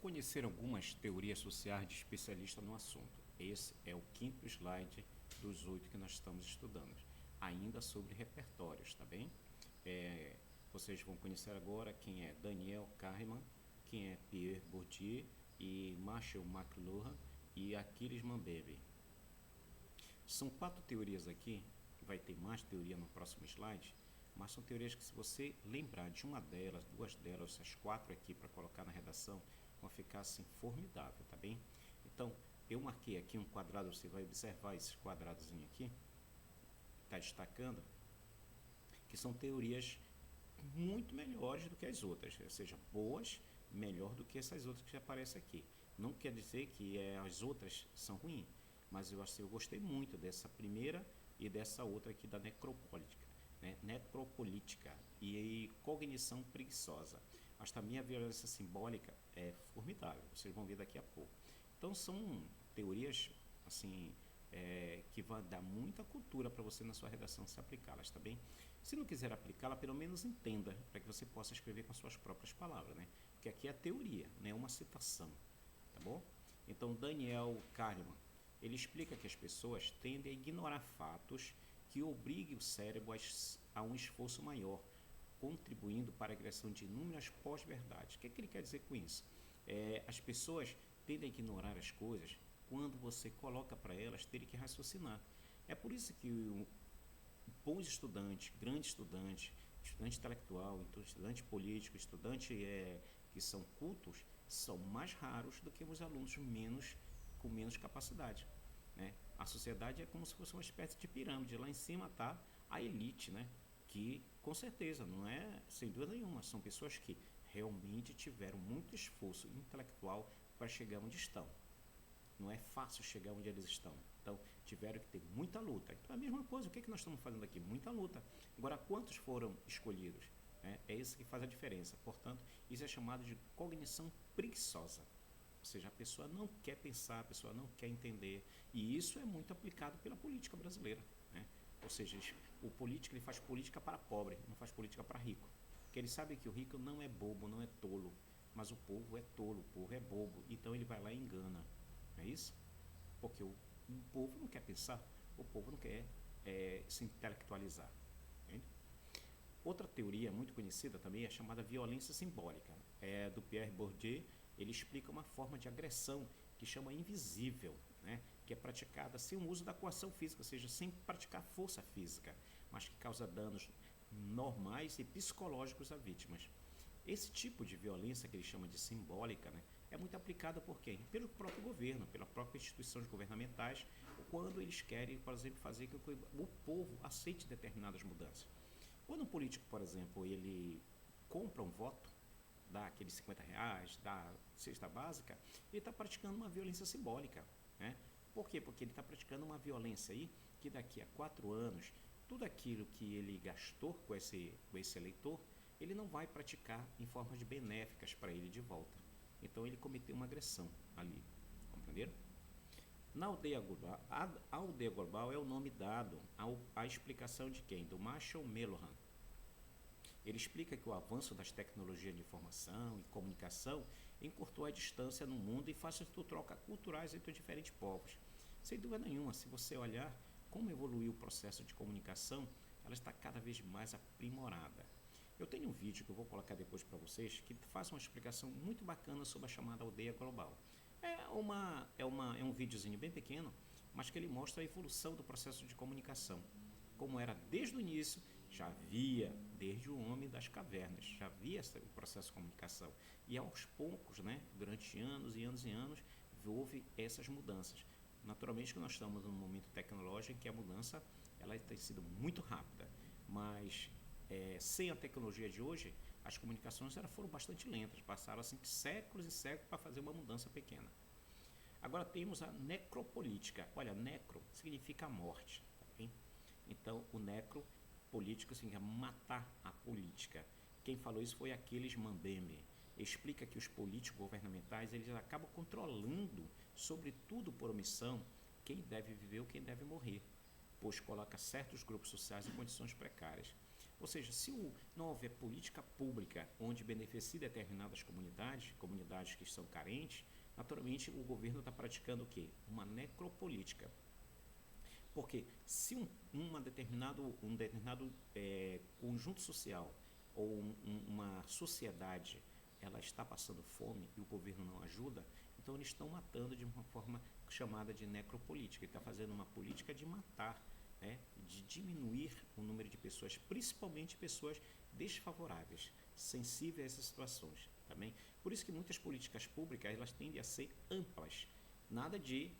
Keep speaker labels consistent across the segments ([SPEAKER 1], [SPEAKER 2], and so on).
[SPEAKER 1] conhecer algumas teorias sociais de especialistas no assunto. Esse é o quinto slide dos 8 que nós estamos estudando, ainda sobre repertórios, tá bem? Vocês vão conhecer agora quem é Daniel Kahneman, quem é Pierre Bourdieu e Marshall McLuhan e Achilles Mbembe. São 4 teorias aqui, vai ter mais teoria no próximo slide, mas são teorias que, se você lembrar de uma delas, 2 delas, essas 4 aqui para colocar na redação, vão ficar assim formidável, tá bem? Então, eu marquei aqui um quadrado, você vai observar esse quadradozinho aqui, está destacando, que são teorias muito melhores do que as outras, ou seja, boas, melhor do que essas outras que aparecem aqui. Não quer dizer que as outras são ruins, mas eu gostei muito dessa primeira e dessa outra aqui da necropolítica, né? Necropolítica e cognição preguiçosa. Mas também a violência simbólica é formidável, vocês vão ver daqui a pouco. Então são teorias assim que vão dar muita cultura para você na sua redação se aplicá-las, tá bem? Se não quiser aplicá-la, pelo menos entenda, para que você possa escrever com suas próprias palavras, né? Porque aqui é a teoria, né? É uma citação, tá bom? Então, Daniel Kahneman, ele explica que as pessoas tendem a ignorar fatos que obriguem o cérebro a um esforço maior, contribuindo para a criação de inúmeras pós-verdades. O que ele quer dizer com isso? As pessoas tendem a ignorar as coisas quando você coloca para elas terem que raciocinar. É por isso que bons estudantes, grandes estudantes, estudante intelectual, estudante político, estudante que são cultos, são mais raros do que os alunos com menos capacidade, né? A sociedade é como se fosse uma espécie de pirâmide. Lá em cima está a elite, né? Que com certeza não é, sem dúvida nenhuma, são pessoas que realmente tiveram muito esforço intelectual para chegar onde estão. Não é fácil chegar onde eles estão. Então, tiveram que ter muita luta. Então, a mesma coisa, o que nós estamos fazendo aqui? Muita luta. Agora, quantos foram escolhidos? É isso que faz a diferença. Portanto, isso é chamado de cognição preguiçosa. Ou seja, a pessoa não quer pensar, a pessoa não quer entender. E isso é muito aplicado pela política brasileira, né? Ou seja, o político ele faz política para pobre, não faz política para rico. Porque ele sabe que o rico não é bobo, não é tolo. Mas o povo é tolo, o povo é bobo. Então, ele vai lá e engana. Não é isso? Porque o povo não quer pensar, o povo não quer se intelectualizar. Entende? Outra teoria muito conhecida também é chamada violência simbólica. É do Pierre Bourdieu. Ele explica uma forma de agressão que chama invisível, né? Que é praticada sem o uso da coação física, ou seja, sem praticar força física, mas que causa danos normais e psicológicos a vítimas. Esse tipo de violência, que ele chama de simbólica, né, é muito aplicada por quem? Pelo próprio governo, pelas próprias instituições governamentais, quando eles querem, por exemplo, fazer com que o povo aceite determinadas mudanças. Quando um político, por exemplo, ele compra um voto, dá aqueles R$ 50, dá cesta básica, ele está praticando uma violência simbólica, né? Por quê? Porque ele está praticando uma violência aí que daqui a 4 anos, tudo aquilo que ele gastou com esse eleitor, ele não vai praticar em formas de benéficas para ele de volta. Então ele cometeu uma agressão ali, compreenderam? Na aldeia global, a aldeia global é o nome dado à explicação de quem? Do Marshall McLuhan. Ele explica que o avanço das tecnologias de informação e comunicação encurtou a distância no mundo e facilitou trocas culturais entre os diferentes povos. Sem dúvida nenhuma, se você olhar como evoluiu o processo de comunicação, ela está cada vez mais aprimorada. Eu tenho um vídeo que eu vou colocar depois para vocês que faz uma explicação muito bacana sobre a chamada aldeia global. É um videozinho bem pequeno, mas que ele mostra a evolução do processo de comunicação. Como era desde o início, já havia, desde o homem das cavernas, já havia o processo de comunicação. E aos poucos, né, durante anos e anos e anos, houve essas mudanças. Naturalmente que nós estamos num momento tecnológico em que a mudança ela tem sido muito rápida, mas sem a tecnologia de hoje, as comunicações foram bastante lentas, passaram assim séculos e séculos para fazer uma mudança pequena. Agora temos a necropolítica. Olha, necro significa morte, okay? Então o necropolítico significa matar a política. Quem falou isso foi Achilles Mbembe. Explica que os políticos governamentais eles acabam controlando, sobretudo por omissão, quem deve viver ou quem deve morrer, pois coloca certos grupos sociais em condições precárias. Ou seja, se não houver política pública onde beneficie determinadas comunidades que são carentes, naturalmente o governo está praticando o quê? Uma necropolítica. Porque se um determinado conjunto social ou uma sociedade ela está passando fome e o governo não ajuda, então eles estão matando de uma forma chamada de necropolítica. Ele está fazendo uma política de matar, né, de diminuir o número de pessoas, principalmente pessoas desfavoráveis, sensíveis a essas situações. Também. Por isso que muitas políticas públicas elas tendem a ser amplas. Nada de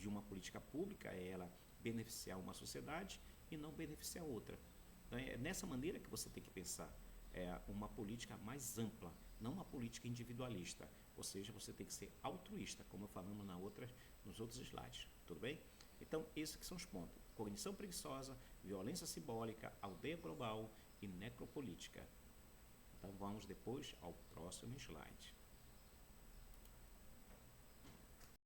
[SPEAKER 1] uma política pública é ela beneficiar uma sociedade e não beneficiar outra. Então, é nessa maneira que você tem que pensar. É uma política mais ampla, não uma política individualista. Ou seja, você tem que ser altruísta, como falamos nos outros slides. Tudo bem? Então, esses que são os pontos. Cognição preguiçosa, violência simbólica, aldeia global e necropolítica. Então, vamos depois ao próximo slide.